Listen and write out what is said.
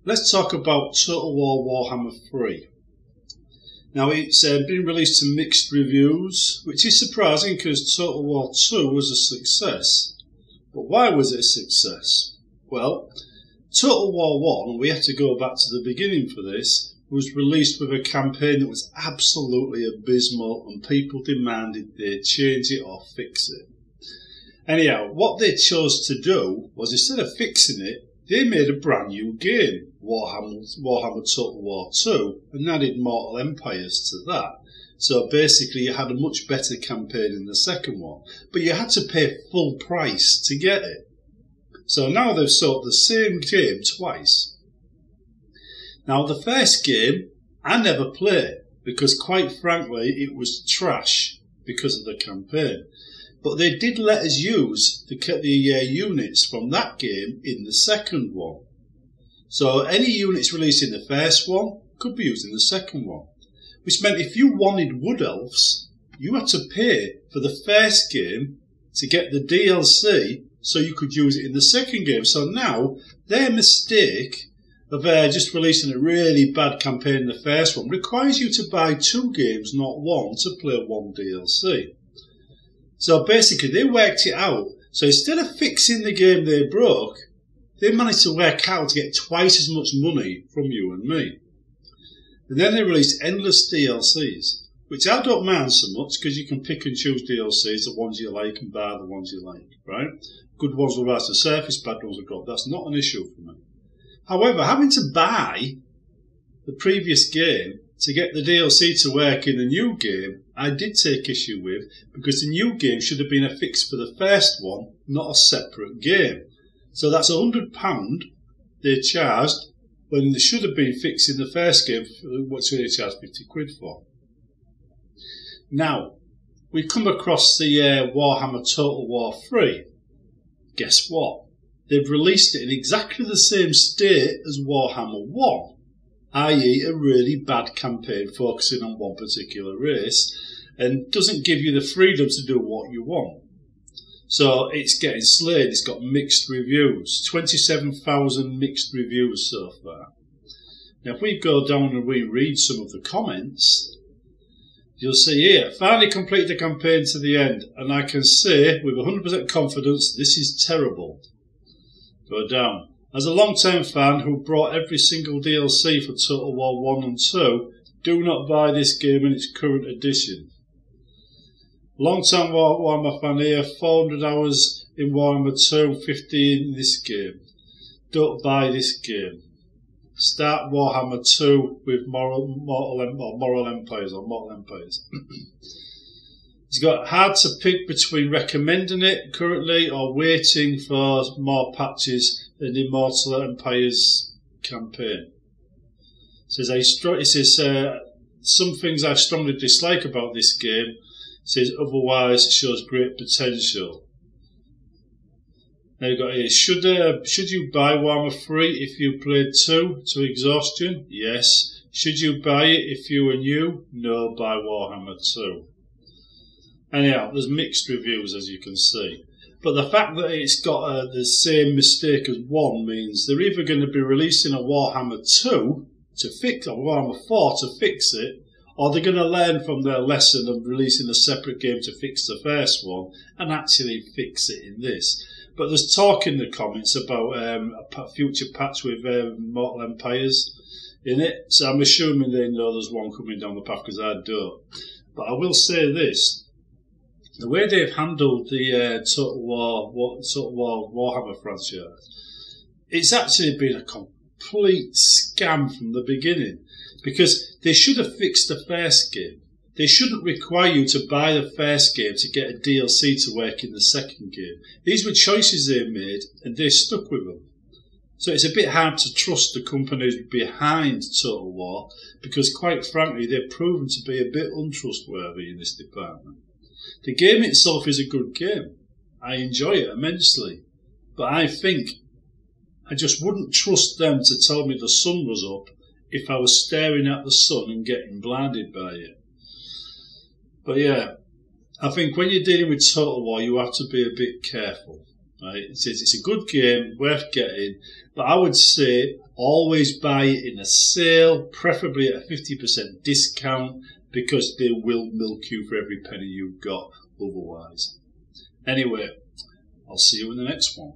let's talk about Total War Warhammer III. Now it's been released to mixed reviews, which is surprising because Total War II was a success. But why was it a success? Well, Total War I, and we have to go back to the beginning for this, was released with a campaign that was absolutely abysmal and people demanded they change it or fix it. Anyhow, what they chose to do was, instead of fixing it, they made a brand new game, Warhammer Total War II, and added Mortal Empires to that. So basically you had a much better campaign in the second one, but you had to pay full price to get it. So now they've sold the same game twice. Now the first game I never played because quite frankly it was trash because of the campaign. But they did let us use the units from that game in the second one. So any units released in the first one could be used in the second one. Which meant if you wanted Wood Elves, you had to pay for the first game to get the DLC so you could use it in the second game. So now their mistake of just releasing a really bad campaign in the first one requires you to buy 2 games, not 1, to play 1 DLC. So basically they worked it out. So instead of fixing the game they broke, they managed to work out to get twice as much money from you and me. And then they released endless DLCs, which I don't mind so much because you can pick and choose DLCs, the ones you like, and buy the ones you like, right? Good ones will rise to the surface, bad ones will drop. That's not an issue for me. However, having to buy the previous game to get the DLC to work in the new game, I did take issue with, because the new game should have been a fix for the first one, not a separate game. So that's £100 they charged, when they should have been fixing the first game, which they charged £50 for. Now, we come across the Warhammer Total War III. Guess what? They've released it in exactly the same state as Warhammer I, i.e. a really bad campaign focusing on one particular race, and doesn't give you the freedom to do what you want. So it's getting slayed. It's got mixed reviews, 27,000 mixed reviews so far. Now if we go down and we read some of the comments, you'll see here, finally completed the campaign to the end, and I can say with 100% confidence this is terrible. Go down. As a long-term fan who brought every single DLC for Total War I and II, do not buy this game in its current edition. Long-time Warhammer fan here, 400 hours in Warhammer II, 50 in this game. Don't buy this game. Start Warhammer II with Mortal Empires. He's got hard to pick between recommending it currently or waiting for more patches in the Mortal Empires campaign. He says some things I strongly dislike about this game. Says otherwise it shows great potential. Now you've got here, should you buy Warhammer III if you played 2 to exhaustion? Yes. Should you buy it if you were new? No, buy Warhammer 2. Anyhow, there's mixed reviews as you can see. But the fact that it's got the same mistake as 1 means they're either going to be releasing a Warhammer 2 to fix, or Warhammer 4 to fix it, or they're going to learn from their lesson of releasing a separate game to fix the first one and actually fix it in this. But there's talk in the comments about a future patch with Mortal Empires in it, so I'm assuming they know there's one coming down the path because I don't. But I will say this. The way they've handled the Total War Warhammer franchise, it's actually been a complete scam from the beginning. Because they should have fixed the first game. They shouldn't require you to buy the first game to get a DLC to work in the second game. These were choices they made and they stuck with them. So it's a bit hard to trust the companies behind Total War because quite frankly they've proven to be a bit untrustworthy in this department. The game itself is a good game. I enjoy it immensely. But I think I just wouldn't trust them to tell me the sun was up if I was staring at the sun and getting blinded by it. But yeah, I think when you're dealing with Total War, you have to be a bit careful. Right? It's a good game, worth getting, but I would say always buy it in a sale, preferably at a 50% discount, because they will milk you for every penny you've got otherwise. Anyway, I'll see you in the next one.